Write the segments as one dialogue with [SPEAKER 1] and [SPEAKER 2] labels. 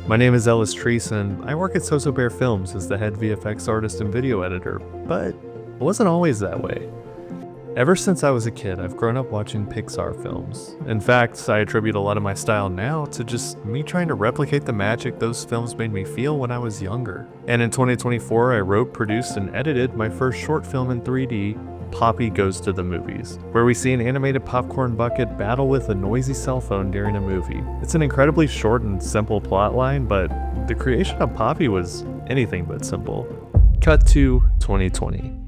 [SPEAKER 1] My name is Ellis Treese, and I work at Soso Bear Films as the head VFX artist and video editor, but it wasn't always that way. Ever since I was a kid, I've grown up watching Pixar films. In fact, I attribute a lot of my style now to just me trying to replicate the magic those films made me feel when I was younger. And in 2024, I wrote, produced, and edited my first short film in 3D, Poppy Goes to the Movies, where we see an animated popcorn bucket battle with a noisy cell phone during a movie. It's an incredibly short and simple plotline, but the creation of Poppy was anything but simple. Cut to 2020.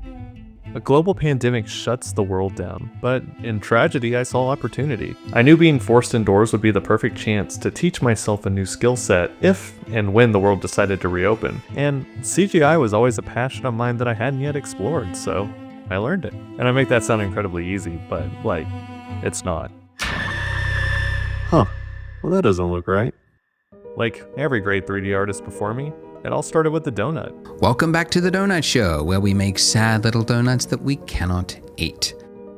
[SPEAKER 1] A global pandemic shuts the world down, but in tragedy I saw opportunity. I knew being forced indoors would be the perfect chance to teach myself a new skill set if and when the world decided to reopen, and CGI was always a passion of mine that I hadn't yet explored, so I learned it. And I make that sound incredibly easy, but it's not. Huh, well that doesn't look right. Like every great 3D artist before me, it all started with the donut.
[SPEAKER 2] Welcome back to The Donut Show, where we make sad little donuts that we cannot eat.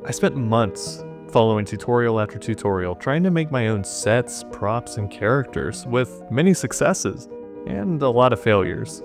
[SPEAKER 1] I spent months following tutorial after tutorial, trying to make my own sets, props, and characters, with many successes, and a lot of failures.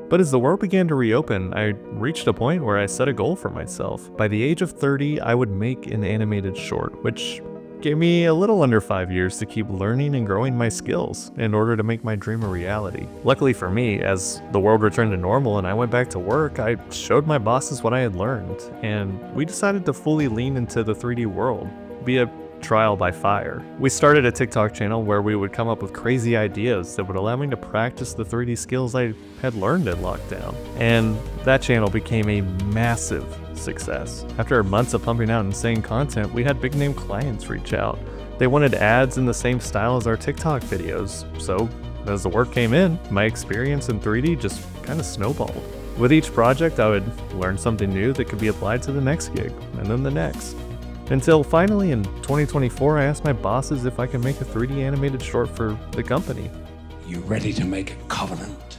[SPEAKER 1] But as the world began to reopen, I reached a point where I set a goal for myself. By the age of 30, I would make an animated short, which gave me a little under 5 years to keep learning and growing my skills in order to make my dream a reality. Luckily for me, as the world returned to normal and I went back to work, I showed my bosses what I had learned, and we decided to fully lean into the 3D world, be a trial by fire. We started a TikTok channel where we would come up with crazy ideas that would allow me to practice the 3D skills I had learned in lockdown, and that channel became a massive success. After months of pumping out insane content, we had big name clients reach out. They wanted ads in the same style as our TikTok videos, so as the work came in, my experience in 3D just kind of snowballed. With each project, I would learn something new that could be applied to the next gig, and then the next. Until finally in 2024, I asked my bosses if I could make a 3D animated short for the company.
[SPEAKER 3] You ready to make a covenant?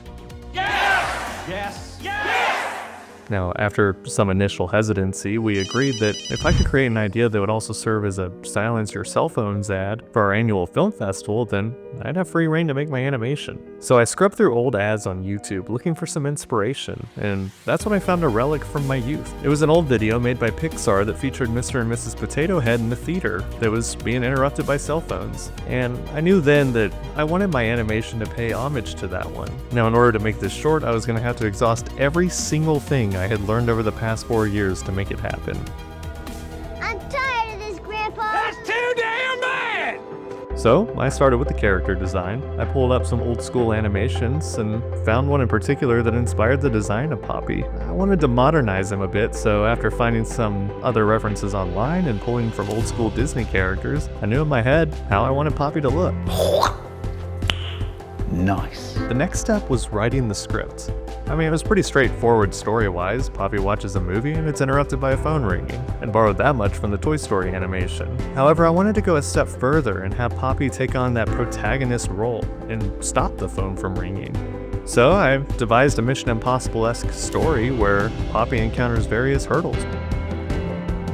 [SPEAKER 4] Yes! Yes! Yes!
[SPEAKER 1] Now, after some initial hesitancy, we agreed that if I could create an idea that would also serve as a silence your cell phones ad for our annual film festival, then I'd have free reign to make my animation. So I scrubbed through old ads on YouTube looking for some inspiration, and that's when I found a relic from my youth. It was an old video made by Pixar that featured Mr. and Mrs. Potato Head in the theater that was being interrupted by cell phones. And I knew then that I wanted my animation to pay homage to that one. Now, in order to make this short, I was going to have to exhaust every single thing I had learned over the past 4 years to make it happen.
[SPEAKER 5] I'm tired of this, Grandpa!
[SPEAKER 4] That's too damn bad!
[SPEAKER 1] So I started with the character design. I pulled up some old school animations and found one in particular that inspired the design of Poppy. I wanted to modernize him a bit, so after finding some other references online and pulling from old school Disney characters, I knew in my head how I wanted Poppy to look.
[SPEAKER 3] Nice.
[SPEAKER 1] The next step was writing the script. I mean, it was pretty straightforward story-wise. Poppy watches a movie and it's interrupted by a phone ringing, and borrowed that much from the Toy Story animation. However, I wanted to go a step further and have Poppy take on that protagonist role and stop the phone from ringing. So I devised a Mission Impossible-esque story where Poppy encounters various hurdles.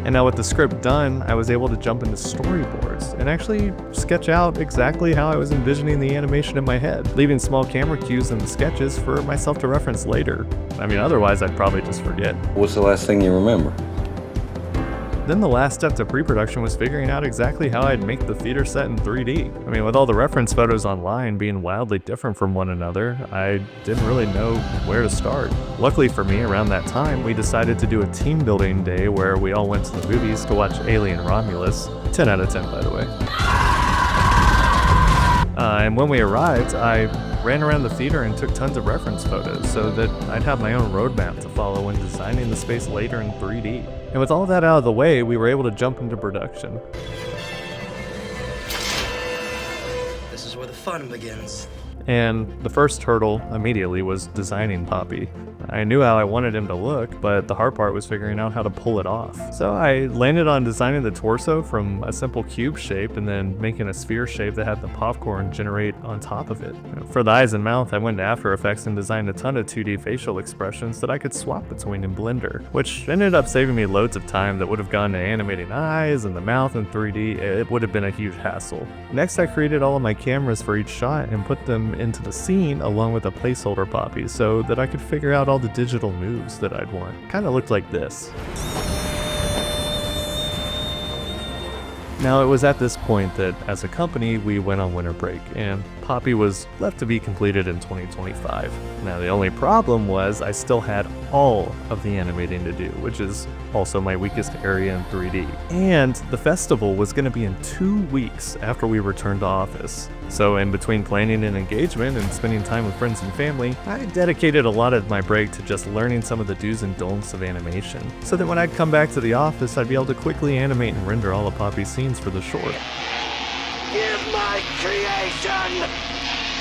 [SPEAKER 1] And now with the script done, I was able to jump into storyboards and actually sketch out exactly how I was envisioning the animation in my head, leaving small camera cues in the sketches for myself to reference later. I mean, otherwise I'd probably just forget.
[SPEAKER 6] What's the last thing you remember?
[SPEAKER 1] Then the last step to pre-production was figuring out exactly how I'd make the theater set in 3D. I mean, with all the reference photos online being wildly different from one another, I didn't really know where to start. Luckily for me, around that time, we decided to do a team building day where we all went to the movies to watch Alien Romulus. 10 out of 10, by the way. And when we arrived, I ran around the theater and took tons of reference photos so that I'd have my own roadmap to follow when designing the space later in 3D. And with all that out of the way, we were able to jump into production.
[SPEAKER 7] This is where the fun begins.
[SPEAKER 1] And the first hurdle immediately was designing Poppy. I knew how I wanted him to look, but the hard part was figuring out how to pull it off. So I landed on designing the torso from a simple cube shape and then making a sphere shape that had the popcorn generate on top of it. For the eyes and mouth, I went to After Effects and designed a ton of 2D facial expressions that I could swap between in Blender, which ended up saving me loads of time that would have gone to animating eyes and the mouth in 3D. It would have been a huge hassle. Next, I created all of my cameras for each shot and put them program into the scene along with a placeholder Poppy so that I could figure out all the digital moves that I'd want. Kinda looked like this. Now, it was at this point that, as a company, we went on winter break, and Poppy was left to be completed in 2025. Now, the only problem was I still had all of the animating to do, which is also my weakest area in 3D. And the festival was going to be in 2 weeks after we returned to office. So in between planning an engagement and spending time with friends and family, I dedicated a lot of my break to just learning some of the do's and don'ts of animation, so that when I'd come back to the office, I'd be able to quickly animate and render all of Poppy's scenes for the short.
[SPEAKER 4] Give my creation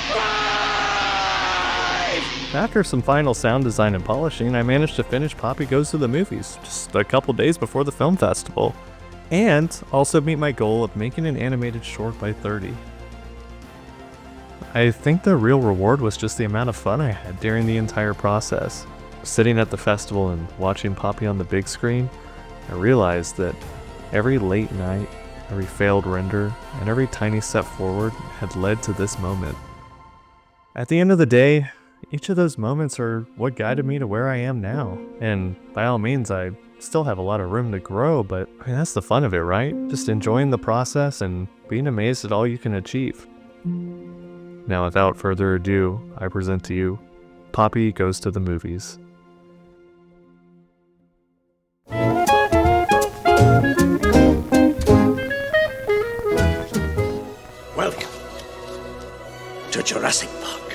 [SPEAKER 4] life!
[SPEAKER 1] After some final sound design and polishing, I managed to finish Poppy Goes to the Movies just a couple days before the film festival, and also meet my goal of making an animated short by 30. I think the real reward was just the amount of fun I had during the entire process. Sitting at the festival and watching Poppy on the big screen, I realized that every late night, every failed render, and every tiny step forward had led to this moment. At the end of the day, each of those moments are what guided me to where I am now. And by all means, I still have a lot of room to grow, but I mean, that's the fun of it, right? Just enjoying the process and being amazed at all you can achieve. Now, without further ado, I present to you Poppy Goes to the Movies.
[SPEAKER 3] Welcome to Jurassic Park.